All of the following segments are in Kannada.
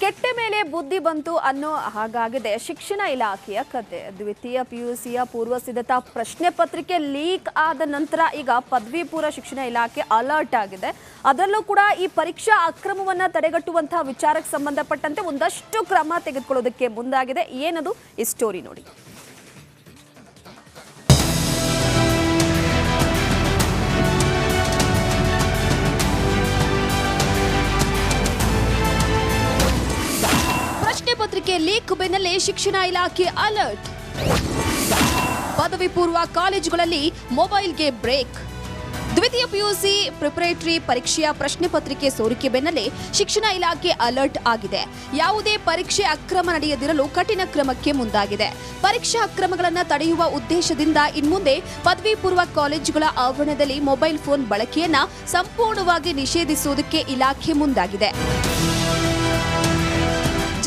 ಕೆಟ್ಟ ಮೇಲೆ ಬುದ್ಧಿ ಬಂತು ಅನ್ನೋ ಹಾಗಾಗಿದೆ ಶಿಕ್ಷಣ ಇಲಾಖೆಯ ಕತೆ. ದ್ವಿತೀಯ ಪಿಯುಸಿಯ ಪೂರ್ವ ಸಿದ್ಧತಾ ಪ್ರಶ್ನೆ ಪತ್ರಿಕೆ ಲೀಕ್ ಆದ ನಂತರ ಈಗ ಪದವಿ ಪೂರ್ವ ಶಿಕ್ಷಣ ಇಲಾಖೆ ಅಲರ್ಟ್ ಆಗಿದೆ. ಅದರಲ್ಲೂ ಕೂಡ ಈ ಪರೀಕ್ಷಾ ಅಕ್ರಮವನ್ನ ತಡೆಗಟ್ಟುವಂತಹ ವಿಚಾರಕ್ಕೆ ಸಂಬಂಧಪಟ್ಟಂತೆ ಒಂದಷ್ಟು ಕ್ರಮ ತೆಗೆದುಕೊಳ್ಳೋದಕ್ಕೆ ಮುಂದಾಗಿದೆ. ಏನದು ಈ ಸ್ಟೋರಿ ನೋಡಿ. ಪ್ರಶ್ನೆ ಪತ್ರಿಕೆ ಲೀಕ್ ಬೆನ್ನಲ್ಲೇ ಶಿಕ್ಷಣ ಇಲಾಖೆ ಅಲರ್ಟ್. ಪದವಿ ಪೂರ್ವ ಕಾಲೇಜುಗಳಲ್ಲಿ ಮೊಬೈಲ್ಗೆ ಬ್ರೇಕ್. ದ್ವಿತೀಯ ಪಿಯುಸಿ ಪ್ರಿಪರೇಟರಿ ಪರೀಕ್ಷೆಯ ಪ್ರಶ್ನೆ ಪತ್ರಿಕೆ ಸೋರಿಕೆ ಬೆನ್ನಲ್ಲೇ ಶಿಕ್ಷಣ ಇಲಾಖೆ ಅಲರ್ಟ್ ಆಗಿದೆ. ಯಾವುದೇ ಪರೀಕ್ಷೆ ಅಕ್ರಮ ನಡೆಯದಿರಲು ಕಠಿಣ ಕ್ರಮಕ್ಕೆ ಮುಂದಾಗಿದೆ. ಪರೀಕ್ಷಾ ಅಕ್ರಮಗಳನ್ನು ತಡೆಯುವ ಉದ್ದೇಶದಿಂದ ಇನ್ಮುಂದೆ ಪದವಿ ಪೂರ್ವ ಕಾಲೇಜುಗಳ ಆವರಣದಲ್ಲಿ ಮೊಬೈಲ್ ಫೋನ್ ಬಳಕೆಯನ್ನ ಸಂಪೂರ್ಣವಾಗಿ ನಿಷೇಧಿಸುವುದಕ್ಕೆ ಇಲಾಖೆ ಮುಂದಾಗಿದೆ.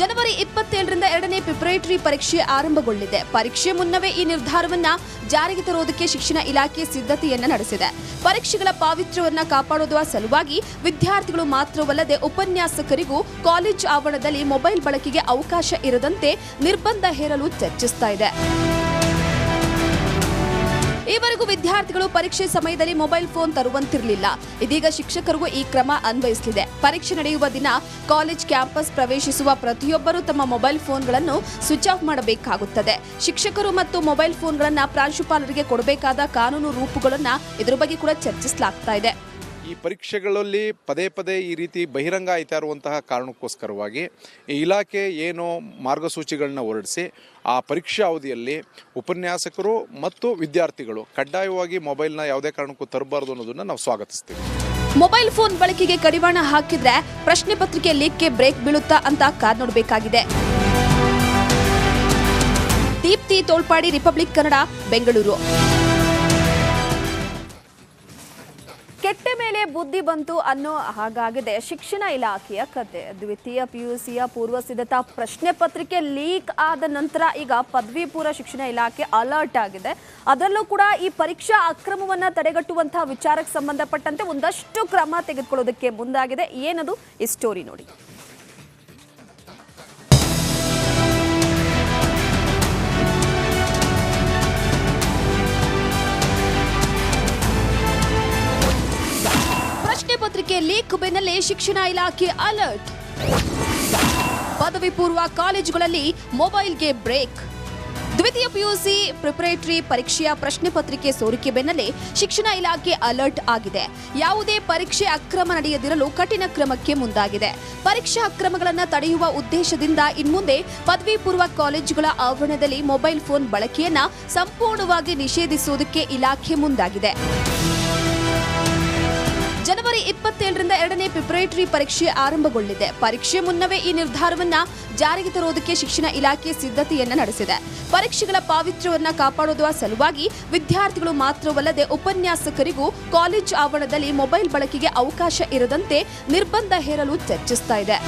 ಜನವರಿ 27ರಿಂದ 2ನೇ ಪ್ರಿಪರೇಟರಿ ಪರೀಕ್ಷೆ ಆರಂಭಗೊಳ್ಳಲಿದೆ. ಪರೀಕ್ಷೆ ಮುನ್ನವೇ ಈ ನಿರ್ಧಾರವನ್ನ ಜಾರಿಗೆ ತರುವುದಕ್ಕೆ ಶಿಕ್ಷಣ ಇಲಾಖೆ ಸಿದ್ಧತೆಯನ್ನ ನಡೆಸಿದೆ. ಪರೀಕ್ಷೆಗಳ ಪಾವಿತ್ರ್ಯವನ್ನ ಕಾಪಾಡುವ ಸಲುವಾಗಿ ವಿದ್ಯಾರ್ಥಿಗಳು ಮಾತ್ರವಲ್ಲದೆ ಉಪನ್ಯಾಸಕರಿಗೂ ಕಾಲೇಜ್ ಆವರಣದಲ್ಲಿ ಮೊಬೈಲ್ ಬಳಕೆಗೆ ಅವಕಾಶ ಇರದಂತೆ ನಿರ್ಬಂಧ ಹೇರಲು ಚರ್ಚಿಸ್ತಾ ಇದೆ. ಈವರೆಗೂ ವಿದ್ಯಾರ್ಥಿಗಳು ಪರೀಕ್ಷೆ ಸಮಯದಲ್ಲಿ ಮೊಬೈಲ್ ಫೋನ್ ತರುವಂತಿರಲಿಲ್ಲ. ಇದೀಗ ಶಿಕ್ಷಕರಿಗೂ ಈ ಕ್ರಮ ಅನ್ವಯಿಸಲಿದೆ. ಪರೀಕ್ಷೆ ನಡೆಯುವ ದಿನ ಕಾಲೇಜ್ ಕ್ಯಾಂಪಸ್ ಪ್ರವೇಶಿಸುವ ಪ್ರತಿಯೊಬ್ಬರೂ ತಮ್ಮ ಮೊಬೈಲ್ ಫೋನ್ಗಳನ್ನು ಸ್ವಿಚ್ ಆಫ್ ಮಾಡಬೇಕಾಗುತ್ತದೆ. ಶಿಕ್ಷಕರು ಮತ್ತು ಮೊಬೈಲ್ ಫೋನ್ಗಳನ್ನು ಪ್ರಾಂಶುಪಾಲರಿಗೆ ಕೊಡಬೇಕಾದ ಕಾನೂನು ರೂಪುಗಳನ್ನು ಇದರ ಬಗ್ಗೆ ಕೂಡ ಚರ್ಚಿಸಲಾಗ್ತಾ ಇದೆ. ಈ ಪರೀಕ್ಷೆಗಳಲ್ಲಿ ಪದೇ ಪದೇ ಈ ರೀತಿ ಬಹಿರಂಗ ಆಯ್ತಾ ಇರುವಂತಹ ಕಾರಣಕ್ಕೋಸ್ಕರವಾಗಿ ಈ ಇಲಾಖೆ ಏನೋ ಮಾರ್ಗಸೂಚಿಗಳನ್ನ ಹೊರಡಿಸಿ ಆ ಪರೀಕ್ಷಾ ಅವಧಿಯಲ್ಲಿ ಉಪನ್ಯಾಸಕರು ಮತ್ತು ವಿದ್ಯಾರ್ಥಿಗಳು ಕಡ್ಡಾಯವಾಗಿ ಮೊಬೈಲ್ನ ಯಾವುದೇ ಕಾರಣಕ್ಕೂ ತರಬಾರದು ಅನ್ನೋದನ್ನ ನಾವು ಸ್ವಾಗತಿಸ್ತೀವಿ. ಮೊಬೈಲ್ ಫೋನ್ ಬಳಕೆಗೆ ಕಡಿವಾಣ ಹಾಕಿದ್ರೆ ಪ್ರಶ್ನೆ ಪತ್ರಿಕೆ ಲೀಕ್ಗೆ ಬ್ರೇಕ್ ಬೀಳುತ್ತಾ ಅಂತ ಕಾದ್ ನೋಡಬೇಕಾಗಿದೆ. ದೀಪ್ತಿ ತೋಳ್ಪಾಡಿ, ರಿಪಬ್ಲಿಕ್ ಕನ್ನಡ, ಬೆಂಗಳೂರು. ಕೆಟ್ಟ ಮೇಲೆ ಬುದ್ಧಿ ಬಂತು ಅನ್ನೋ ಹಾಗಾಗಿದೆ ಶಿಕ್ಷಣ ಇಲಾಖೆಯ ಕತೆ. ದ್ವಿತೀಯ ಪಿಯುಸಿಯ ಪೂರ್ವ ಸಿದ್ಧತಾ ಪ್ರಶ್ನೆ ಪತ್ರಿಕೆ ಲೀಕ್ ಆದ ನಂತರ ಈಗ ಪದವಿ ಪೂರ್ವ ಶಿಕ್ಷಣ ಇಲಾಖೆ ಅಲರ್ಟ್ ಆಗಿದೆ. ಅದರಲ್ಲೂ ಕೂಡ ಈ ಪರೀಕ್ಷಾ ಅಕ್ರಮವನ್ನ ತಡೆಗಟ್ಟುವಂತಹ ವಿಚಾರಕ್ಕೆ ಸಂಬಂಧಪಟ್ಟಂತೆ ಒಂದಷ್ಟು ಕ್ರಮ ತೆಗೆದುಕೊಳ್ಳೋದಕ್ಕೆ ಮುಂದಾಗಿದೆ. ಏನದು ಈ ಸ್ಟೋರಿ ನೋಡಿ. ಪತ್ರಿಕೆ ಲೀಕ್ ಬೆನ್ನಲ್ಲೇ ಶಿಕ್ಷಣ ಇಲಾಖೆ ಅಲರ್ಟ್. ಪದವಿ ಪೂರ್ವ ಕಾಲೇಜುಗಳಲ್ಲಿ ಮೊಬೈಲ್ಗೆ ಬ್ರೇಕ್. ದ್ವಿತೀಯ ಪಿಯುಸಿ ಪ್ರಿಪರೇಟರಿ ಪರೀಕ್ಷೆಯ ಪ್ರಶ್ನೆ ಪತ್ರಿಕೆ ಸೋರಿಕೆ ಬೆನ್ನಲ್ಲೇ ಶಿಕ್ಷಣ ಇಲಾಖೆ ಅಲರ್ಟ್ ಆಗಿದೆ. ಯಾವುದೇ ಪರೀಕ್ಷೆ ಅಕ್ರಮ ನಡೆಯದಿರಲು ಕಠಿಣ ಕ್ರಮಕ್ಕೆ ಮುಂದಾಗಿದೆ. ಪರೀಕ್ಷಾ ಅಕ್ರಮಗಳನ್ನು ತಡೆಯುವ ಉದ್ದೇಶದಿಂದ ಇನ್ಮುಂದೆ ಪದವಿ ಪೂರ್ವ ಕಾಲೇಜುಗಳ ಆವರಣದಲ್ಲಿ ಮೊಬೈಲ್ ಫೋನ್ ಬಳಕೆಯನ್ನ ಸಂಪೂರ್ಣವಾಗಿ ನಿಷೇಧಿಸುವುದಕ್ಕೆ ಇಲಾಖೆ ಮುಂದಾಗಿದೆ. ಜನವರಿ 27ರಿಂದ 2ನೇ ಪ್ರಿಪರೇಟರಿ ಪರೀಕ್ಷೆ ಆರಂಭಗೊಳ್ಳಲಿದೆ. ಪರೀಕ್ಷೆ ಮುನ್ನವೇ ಈ ನಿರ್ಧಾರವನ್ನ ಜಾರಿಗೆ ತರುವುದಕ್ಕೆ ಶಿಕ್ಷಣ ಇಲಾಖೆ ಸಿದ್ಧತೆಯನ್ನ ನಡೆಸಿದೆ. ಪರೀಕ್ಷೆಗಳ ಪಾವಿತ್ರ್ಯವನ್ನ ಕಾಪಾಡುವ ಸಲುವಾಗಿ ವಿದ್ಯಾರ್ಥಿಗಳು ಮಾತ್ರವಲ್ಲದೆ ಉಪನ್ಯಾಸಕರಿಗೂ ಕಾಲೇಜ್ ಆವರಣದಲ್ಲಿ ಮೊಬೈಲ್ ಬಳಕೆಗೆ ಅವಕಾಶ ಇರದಂತೆ ನಿರ್ಬಂಧ ಹೇರಲು ಚರ್ಚಿಸ್ತಾ ಇದೆ.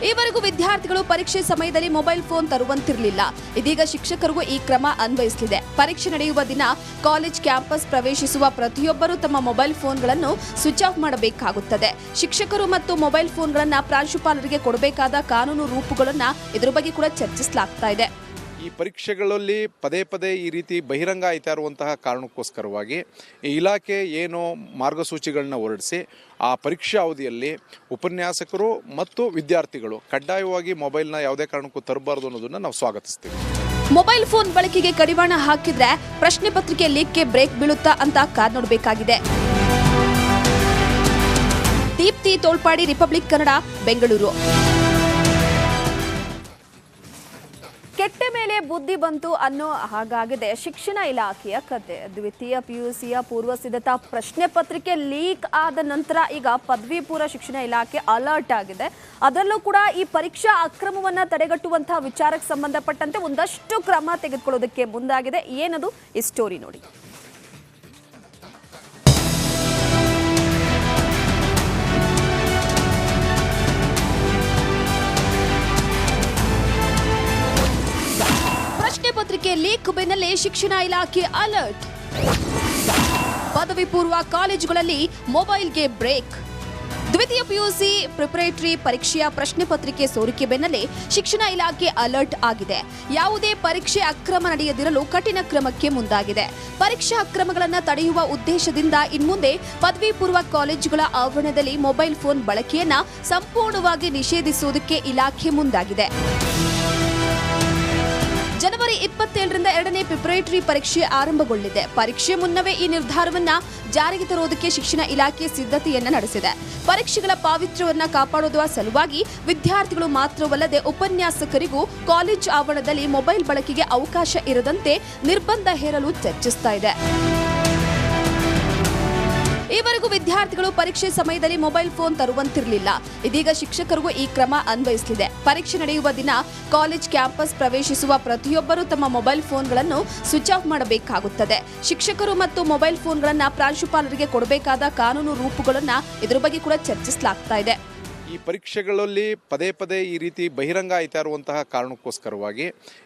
ಈವರೆಗೂ ವಿದ್ಯಾರ್ಥಿಗಳು ಪರೀಕ್ಷೆ ಸಮಯದಲ್ಲಿ ಮೊಬೈಲ್ ಫೋನ್ ತರುವಂತಿರಲಿಲ್ಲ. ಇದೀಗ ಶಿಕ್ಷಕರಿಗೂ ಈ ಕ್ರಮ ಅನ್ವಯಿಸಲಿದೆ. ಪರೀಕ್ಷೆ ನಡೆಯುವ ದಿನ ಕಾಲೇಜ್ ಕ್ಯಾಂಪಸ್ ಪ್ರವೇಶಿಸುವ ಪ್ರತಿಯೊಬ್ಬರೂ ತಮ್ಮ ಮೊಬೈಲ್ ಫೋನ್ಗಳನ್ನು ಸ್ವಿಚ್ ಆಫ್ ಮಾಡಬೇಕಾಗುತ್ತದೆ. ಶಿಕ್ಷಕರು ಮತ್ತು ಮೊಬೈಲ್ ಫೋನ್ಗಳನ್ನು ಪ್ರಾಂಶುಪಾಲರಿಗೆ ಕೊಡಬೇಕಾದ ಕಾನೂನು ರೂಪುಗಳನ್ನು ಇದರ ಬಗ್ಗೆ ಕೂಡ ಚರ್ಚಿಸಲಾಗ್ತಾ ಇದೆ. ಈ ಪರೀಕ್ಷೆಗಳಲ್ಲಿ ಪದೇ ಪದೇ ಈ ರೀತಿ ಬಹಿರಂಗ ಆಯ್ತಾ ಇರುವಂತಹ ಕಾರಣಕ್ಕೋಸ್ಕರವಾಗಿ ಈ ಇಲಾಖೆ ಏನೋ ಮಾರ್ಗಸೂಚಿಗಳನ್ನ ಹೊರಡಿಸಿ ಆ ಪರೀಕ್ಷಾ ಅವಧಿಯಲ್ಲಿ ಉಪನ್ಯಾಸಕರು ಮತ್ತು ವಿದ್ಯಾರ್ಥಿಗಳು ಕಡ್ಡಾಯವಾಗಿ ಮೊಬೈಲ್ನ ಯಾವುದೇ ಕಾರಣಕ್ಕೂ ತರಬಾರದು ಅನ್ನೋದನ್ನ ನಾವು ಸ್ವಾಗತಿಸ್ತೀವಿ. ಮೊಬೈಲ್ ಫೋನ್ ಬಳಕೆಗೆ ಕಡಿವಾಣ ಹಾಕಿದ್ರೆ ಪ್ರಶ್ನೆ ಪತ್ರಿಕೆ ಲೀಕ್ಗೆ ಬ್ರೇಕ್ ಬೀಳುತ್ತಾ ಅಂತ ಕಾದ್ ನೋಡಬೇಕಾಗಿದೆ. ದೀಪ್ತಿ ತೋಳ್ಪಾಡಿ, ರಿಪಬ್ಲಿಕ್ ಕನ್ನಡ, ಬೆಂಗಳೂರು. ಕೆಟ್ಟ ಮೇಲೆ ಬುದ್ಧಿ ಬಂತು ಅನ್ನೋ ಹಾಗಾಗಿದೆ ಶಿಕ್ಷಣ ಇಲಾಖೆಯ ಕತೆ. ದ್ವಿತೀಯ ಪಿಯುಸಿಯ ಪೂರ್ವ ಸಿದ್ಧತಾ ಪ್ರಶ್ನೆ ಪತ್ರಿಕೆ ಲೀಕ್ ಆದ ನಂತರ ಈಗ ಪದವಿ ಪೂರ್ವ ಶಿಕ್ಷಣ ಇಲಾಖೆ ಅಲರ್ಟ್ ಆಗಿದೆ. ಅದರಲ್ಲೂ ಕೂಡ ಈ ಪರೀಕ್ಷಾ ಅಕ್ರಮವನ್ನ ತಡೆಗಟ್ಟುವಂತಹ ವಿಚಾರಕ್ಕೆ ಸಂಬಂಧಪಟ್ಟಂತೆ ಒಂದಷ್ಟು ಕ್ರಮ ತೆಗೆದುಕೊಳ್ಳೋದಕ್ಕೆ ಮುಂದಾಗಿದೆ. ಏನದು ಈ ಸ್ಟೋರಿ ನೋಡಿ. ಪತ್ರಿಕೆ ಲೀಕ್ ಬೆನ್ನಲ್ಲೇ ಶಿಕ್ಷಣ ಇಲಾಖೆ ಅಲರ್ಟ್. ಪದವಿ ಪೂರ್ವ ಕಾಲೇಜುಗಳಲ್ಲಿ ಮೊಬೈಲ್ಗೆ ಬ್ರೇಕ್. ದ್ವಿತೀಯ ಪಿಯುಸಿ ಪ್ರಿಪರೇಟರಿ ಪರೀಕ್ಷೆಯ ಪ್ರಶ್ನೆ ಪತ್ರಿಕೆ ಸೋರಿಕೆ ಬೆನ್ನಲ್ಲೇ ಶಿಕ್ಷಣ ಇಲಾಖೆ ಅಲರ್ಟ್ ಆಗಿದೆ. ಯಾವುದೇ ಪರೀಕ್ಷೆ ಅಕ್ರಮ ನಡೆಯದಿರಲು ಕಠಿಣ ಕ್ರಮಕ್ಕೆ ಮುಂದಾಗಿದೆ. ಪರೀಕ್ಷಾ ಅಕ್ರಮಗಳನ್ನು ತಡೆಯುವ ಉದ್ದೇಶದಿಂದ ಇನ್ಮುಂದೆ ಪದವಿ ಪೂರ್ವ ಕಾಲೇಜುಗಳ ಆವರಣದಲ್ಲಿ ಮೊಬೈಲ್ ಫೋನ್ ಬಳಕೆಯನ್ನ ಸಂಪೂರ್ಣವಾಗಿ ನಿಷೇಧಿಸುವುದಕ್ಕೆ ಇಲಾಖೆ ಮುಂದಾಗಿದೆ. ಜನವರಿ 27ರಿಂದ 2ನೇ ಪ್ರಿಪರೇಟರಿ ಪರೀಕ್ಷೆ ಆರಂಭಗೊಳ್ಳಲಿದೆ. ಪರೀಕ್ಷೆ ಮುನ್ನವೇ ಈ ನಿರ್ಧಾರವನ್ನ ಜಾರಿಗೆ ತರುವುದಕ್ಕೆ ಶಿಕ್ಷಣ ಇಲಾಖೆ ಸಿದ್ಧತೆಯನ್ನ ನಡೆಸಿದೆ. ಪರೀಕ್ಷೆಗಳ ಪಾವಿತ್ರ್ಯವನ್ನ ಕಾಪಾಡುವ ಸಲುವಾಗಿ ವಿದ್ಯಾರ್ಥಿಗಳು ಮಾತ್ರವಲ್ಲದೆ ಉಪನ್ಯಾಸಕರಿಗೂ ಕಾಲೇಜ್ ಆವರಣದಲ್ಲಿ ಮೊಬೈಲ್ ಬಳಕೆಗೆ ಅವಕಾಶ ಇರದಂತೆ ನಿರ್ಬಂಧ ಹೇರಲು ಚರ್ಚಿಸ್ತಾ ಇದೆ. ಈವರೆಗೂ ವಿದ್ಯಾರ್ಥಿಗಳು ಪರೀಕ್ಷೆ ಸಮಯದಲ್ಲಿ ಮೊಬೈಲ್ ಫೋನ್ ತರುವಂತಿರಲಿಲ್ಲ. ಇದೀಗ ಶಿಕ್ಷಕರಿಗೂ ಈ ಕ್ರಮ ಅನ್ವಯಿಸಲಿದೆ. ಪರೀಕ್ಷೆ ನಡೆಯುವ ದಿನ ಕಾಲೇಜ್ ಕ್ಯಾಂಪಸ್ ಪ್ರವೇಶಿಸುವ ಪ್ರತಿಯೊಬ್ಬರೂ ತಮ್ಮ ಮೊಬೈಲ್ ಫೋನ್ಗಳನ್ನು ಸ್ವಿಚ್ ಆಫ್ ಮಾಡಬೇಕಾಗುತ್ತದೆ. ಶಿಕ್ಷಕರು ಮತ್ತು ಮೊಬೈಲ್ ಫೋನ್ಗಳನ್ನು ಪ್ರಾಂಶುಪಾಲರಿಗೆ ಕೊಡಬೇಕಾದ ಕಾನೂನು ರೂಪುಗಳನ್ನು ಇದರ ಬಗ್ಗೆ ಕೂಡ ಚರ್ಚಿಸಲಾಗ್ತಾ ಇದೆ. ಈ ಪರೀಕ್ಷೆಗಳಲ್ಲಿ ಪದೇ ಪದೇ ಈ ರೀತಿ ಬಹಿರಂಗ ಆಯ್ತಾ ಇರುವಂತಹ ಕಾರಣಕ್ಕೋಸ್ಕರವಾಗಿ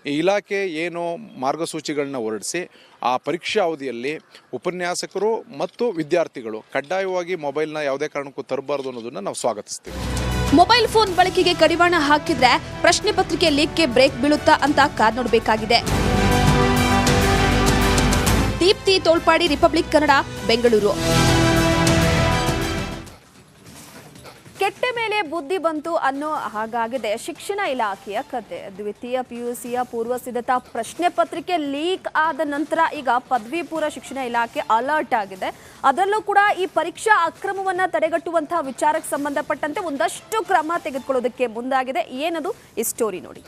ಈ ಇಲಾಖೆ ಏನು ಮಾರ್ಗಸೂಚಿಗಳನ್ನ ಹೊರಡಿಸಿ ಆ ಪರೀಕ್ಷಾ ಅವಧಿಯಲ್ಲಿ ಉಪನ್ಯಾಸಕರು ಮತ್ತು ವಿದ್ಯಾರ್ಥಿಗಳು ಕಡ್ಡಾಯವಾಗಿ ಮೊಬೈಲ್ನ ಯಾವುದೇ ಕಾರಣಕ್ಕೂ ತರಬಾರದು ಅನ್ನೋದನ್ನ ನಾವು ಸ್ವಾಗತಿಸ್ತೀವಿ. ಮೊಬೈಲ್ ಫೋನ್ ಬಳಕೆಗೆ ಕಡಿವಾಣ ಹಾಕಿದ್ರೆ ಪ್ರಶ್ನೆ ಪತ್ರಿಕೆ ಲೀಕ್ಗೆ ಬ್ರೇಕ್ ಬೀಳುತ್ತಾ ಅಂತ ಕಾದ್ ನೋಡಬೇಕಾಗಿದೆ. ದೀಪ್ತಿ ತೋಳ್ಪಾಡಿ, ರಿಪಬ್ಲಿಕ್ ಕನ್ನಡ, ಬೆಂಗಳೂರು. ಕೆಟ್ಟ ಮೇಲೆ ಬುದ್ಧಿ ಬಂತು ಅನ್ನೋ ಹಾಗಾಗಿದೆ ಶಿಕ್ಷಣ ಇಲಾಖೆಯ ಕತೆ. ದ್ವಿತೀಯ ಪಿಯುಸಿಯ ಪೂರ್ವ ಸಿದ್ಧತಾ ಪ್ರಶ್ನೆ ಪತ್ರಿಕೆ ಲೀಕ್ ಆದ ನಂತರ ಈಗ ಪದವಿ ಪೂರ್ವ ಶಿಕ್ಷಣ ಇಲಾಖೆ ಅಲರ್ಟ್ ಆಗಿದೆ. ಅದರಲ್ಲೂ ಕೂಡ ಈ ಪರೀಕ್ಷಾ ಅಕ್ರಮವನ್ನ ತಡೆಗಟ್ಟುವಂತಹ ವಿಚಾರಕ್ಕೆ ಸಂಬಂಧಪಟ್ಟಂತೆ ಒಂದಷ್ಟು ಕ್ರಮ ತೆಗೆದುಕೊಳ್ಳೋದಕ್ಕೆ ಮುಂದಾಗಿದೆ. ಏನದು ಈ ಸ್ಟೋರಿ ನೋಡಿ.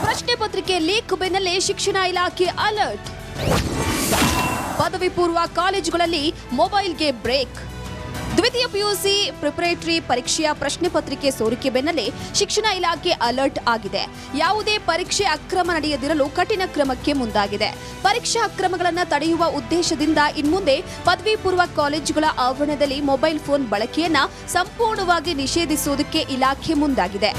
ಪ್ರಶ್ನೆ ಪತ್ರಿಕೆ ಲೀಕ್ ಬೆನ್ನಲ್ಲೇ ಶಿಕ್ಷಣ ಇಲಾಖೆ ಅಲರ್ಟ್. ಪದವಿ ಪೂರ್ವ ಕಾಲೇಜುಗಳಲ್ಲಿ ಮೊಬೈಲ್ಗೆ ಬ್ರೇಕ್. ದ್ವಿತೀಯ ಪಿಯುಸಿ ಪ್ರಿಪರೇಟರಿ ಪರೀಕ್ಷೆಯ ಪ್ರಶ್ನೆ ಪತ್ರಿಕೆ ಸೋರಿಕೆ ಬೆನ್ನಲ್ಲೇ ಶಿಕ್ಷಣ ಇಲಾಖೆ ಅಲರ್ಟ್ ಆಗಿದೆ. ಯಾವುದೇ ಪರೀಕ್ಷೆ ಅಕ್ರಮ ನಡೆಯದಿರಲು ಕಠಿಣ ಕ್ರಮಕ್ಕೆ ಮುಂದಾಗಿದೆ. ಪರೀಕ್ಷಾ ಅಕ್ರಮಗಳನ್ನು ತಡೆಯುವ ಉದ್ದೇಶದಿಂದ ಇನ್ಮುಂದೆ ಪದವಿ ಪೂರ್ವ ಕಾಲೇಜುಗಳ ಆವರಣದಲ್ಲಿ ಮೊಬೈಲ್ ಫೋನ್ ಬಳಕೆಯನ್ನ ಸಂಪೂರ್ಣವಾಗಿ ನಿಷೇಧಿಸುವುದಕ್ಕೆ ಇಲಾಖೆ ಮುಂದಾಗಿದೆ.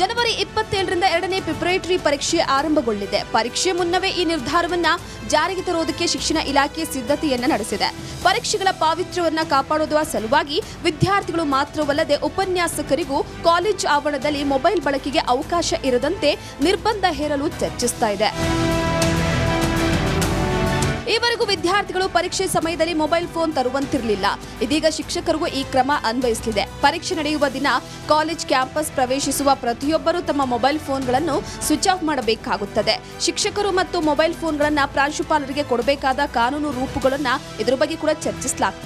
ಜನವರಿ 27ರಿಂದ 2ನೇ ಪ್ರಿಪರೇಟರಿ ಪರೀಕ್ಷೆ ಆರಂಭಗೊಳ್ಳಲಿದೆ. ಪರೀಕ್ಷೆ ಮುನ್ನವೇ ಈ ನಿರ್ಧಾರವನ್ನ ಜಾರಿಗೆ ತರುವುದಕ್ಕೆ ಶಿಕ್ಷಣ ಇಲಾಖೆ ಸಿದ್ಧತೆಯನ್ನ ನಡೆಸಿದೆ. ಪರೀಕ್ಷೆಗಳ ಪಾವಿತ್ರ್ಯವನ್ನ ಕಾಪಾಡುವ ಸಲುವಾಗಿ ವಿದ್ಯಾರ್ಥಿಗಳು ಮಾತ್ರವಲ್ಲದೆ ಉಪನ್ಯಾಸಕರಿಗೂ ಕಾಲೇಜ್ ಆವರಣದಲ್ಲಿ ಮೊಬೈಲ್ ಬಳಕೆಗೆ ಅವಕಾಶ ಇರದಂತೆ ನಿರ್ಬಂಧ ಹೇರಲು ಚರ್ಚಿಸ್ತಾ ಇದೆ. ಈವರೆಗೂ ವಿದ್ಯಾರ್ಥಿಗಳು ಪರೀಕ್ಷೆ ಸಮಯದಲ್ಲಿ ಮೊಬೈಲ್ ಫೋನ್ ತರುವಂತಿರಲಿಲ್ಲ. ಇದೀಗ ಶಿಕ್ಷಕರಿಗೂ ಈ ಕ್ರಮ ಅನ್ವಯಿಸಲಿದೆ. ಪರೀಕ್ಷೆ ನಡೆಯುವ ದಿನ ಕಾಲೇಜ್ ಕ್ಯಾಂಪಸ್ ಪ್ರವೇಶಿಸುವ ಪ್ರತಿಯೊಬ್ಬರೂ ತಮ್ಮ ಮೊಬೈಲ್ ಫೋನ್ಗಳನ್ನು ಸ್ವಿಚ್ ಆಫ್ ಮಾಡಬೇಕಾಗುತ್ತದೆ. ಶಿಕ್ಷಕರು ಮತ್ತು ಮೊಬೈಲ್ ಫೋನ್ಗಳನ್ನು ಪ್ರಾಂಶುಪಾಲರಿಗೆ ಕೊಡಬೇಕಾದ ಕಾನೂನು ರೂಪುಗಳನ್ನು ಇದರ ಬಗ್ಗೆ ಕೂಡ ಚರ್ಚಿಸಲಾಗ್ತದೆ.